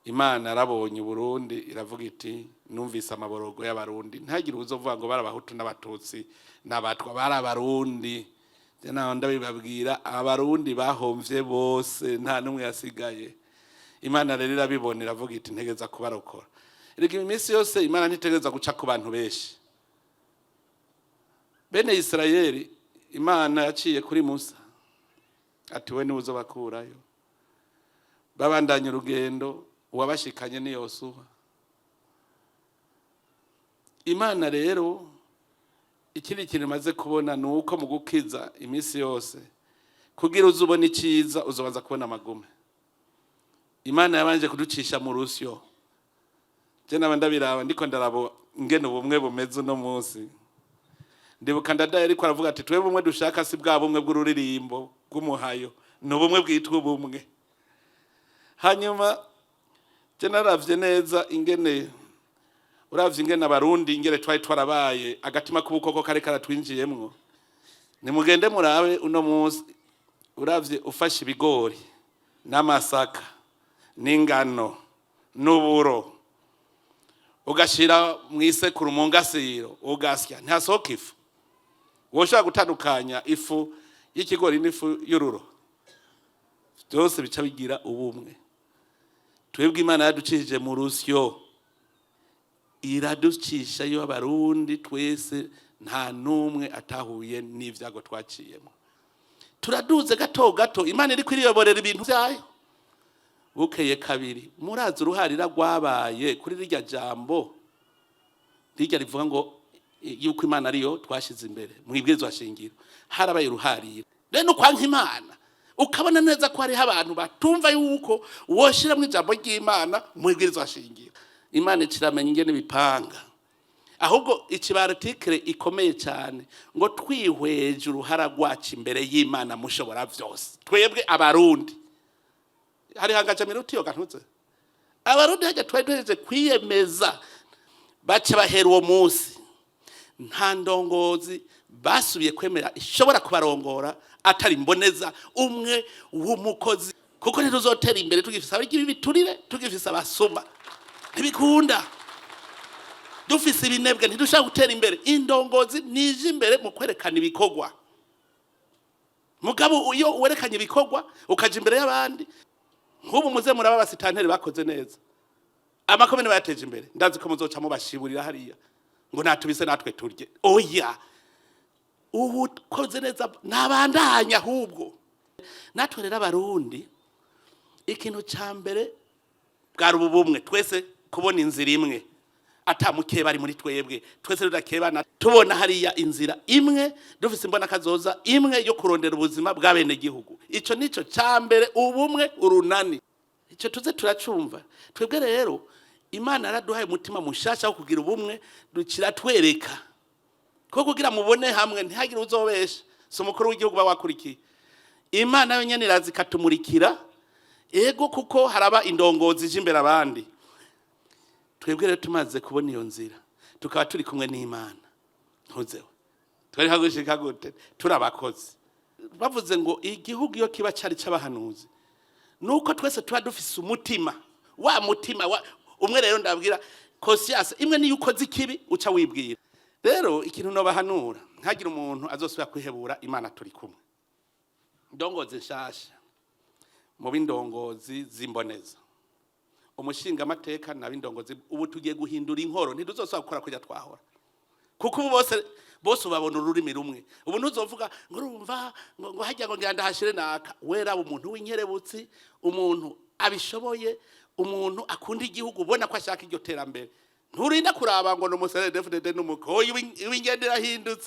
Imana arabonye Burundi iravuga iti numvise amaborogo y'abarundi ntagire uzovuga ngo barabahutu n'abatutsi n'abatwa barabarundi naho ndabibabwira abarundi bahomvye bose nta numwe yasigaye. Imana rero irabibona iravuga iti ntegeza kubarokora. Erega iminsi yose Imana ntitegeza guca ku bantu benshi. Bene Israeli Imana yaciye kuri Musa ati we niwe uzobakurayo. Babandanya urugendo uwabashikanye ni Yosuwa. Imana rero ikindi kintu maze kubona nuko mu gukiza iminsi yose kugira uzubona iciza uzobanza kubona amagume. Imana yabanje kuducisha mu rusyo. Je nabandabiraba ndiko ndarabo ngene ubumwe bumeze no munsi. Ndibuka ndadaye ariko aravuga ati twe bumwe dushaka si bwa bumwe bw'ururirimbo bw'umuhayo no bumwe bwitwa ubumwe. Hanyuma je naravye neza ingene uravye ingene abarundi ingene twari twarabaye agatima k'ubukoko kare karatwinjiyemwo. Nimugende murabe uno munsi uravye ufashe ibigori n'amasaka n'ingano n'uburo ugashira mwisekuru mu ngasiro ugasya ntasohoka ifu. Woshaka gutandukanya ifu y'ikigori n'ifu y'ururo byose bica bigira ubumwe. Twebwe Imana yaducishije mu rusyo iraducisha yo abarundi twese nta numwe atahuye n'ivyago twaciyemo. Turaduze gato gato Imana iri kwiriyoborera ibintu byayo. Bukeye kabiri murazi uruharira rwabaye kuri rirya jambo rirya rivuga ngo yuko Imana ariyo twashize imbere mwibwirizwa shingiro harabaye uruharira. Rero kwanka Imana ukabona neza ko hari abantu batumva yuko woshira mu ijambo ry'Imana mwibwirizwa shingiro. Imana ikiramenya ingene bipanga. Ahubwo ikibartikire ikomeye cyane ngo twihweje uruhara rwacu imbere y'Imana mushobora vyose. Twebwe abarundi hari hangaje minuti yo gantutse. Abarundi haje twedeze kwiyemeza bace bahera uwo munsi. Nta ndongozi basubiye kwemera ishobora kubarongora atari mboneza umwe w'umukozi kuko ntituzotera imbere tugifisa abigibi biturire tugifisa abasuma ntibikunda. Dufise ibinebwe ntidushaka gutera imbere. Indongozi nije imbere mu kwerekana ibikorwa. Mugabo iyo werekanye ibikorwa ukaje imbere y'abandi nk'ubu muze muraba basitanteri bakoze neza amakomene bayateje imbere ndazi ko muzoca mu bashiburira hariya ngo natubise natwe turye. Oya ubu koze neza nabandanya ahubwo natwe rero abarundi ikintu ca mbere bwari ubumwe twese kubona inzira imwe atamuke bari muri twebwe twese rudakebana tubona hariya inzira imwe dufise mbonakazoza imwe yo kurondera ubuzima bw'abene gihugu. Ico nico ca mbere ubumwe urunani ico tuze turacumva. Twebwe rero Imana araduhaye umutima mushasha wo kugira ubumwe dukira twereka ko kugira mubone hamwe ntihagire uzobesha. So mukuru w'igihugu bawakurikiye Imana yonyene irazi katumurikira ego kuko haraba indongozi jimbere abandi. Twebwe rero tumaze kubona iyo nzira tukaba turi kumwe n'Imana ntuzeho twari hagushika gute turabakoze. Bavuze ngo igihugu iyo kiba cyari cy'abahanuzi nuko twese tuba dufise umutima wa mutima umwe. Rero ndabwira conscience imwe ni yuko zikibi uca wibwira. Rero ikintu no bahanura ntagira umuntu azosubira kwihebura Imana turi kumwe. Ndongozi nshasha mu bindongozi zimboneza umushinga amateka nabindongozi ubu tugiye guhindura inkoro ntiduzosaba gukora kujya twahora kuko ubu bose ubabona ururimi rumwe. Ubu ntuzovuga ngo urumva ngo hajya ngo nganda hashire naka wera umuntu w'inkerebutsi umuntu abishoboye umuntu akunda igihugu ubona ko ashaka iryo terambere nturinda kuraba ngo no musere defudede n'umuko w'ingendera hindutse.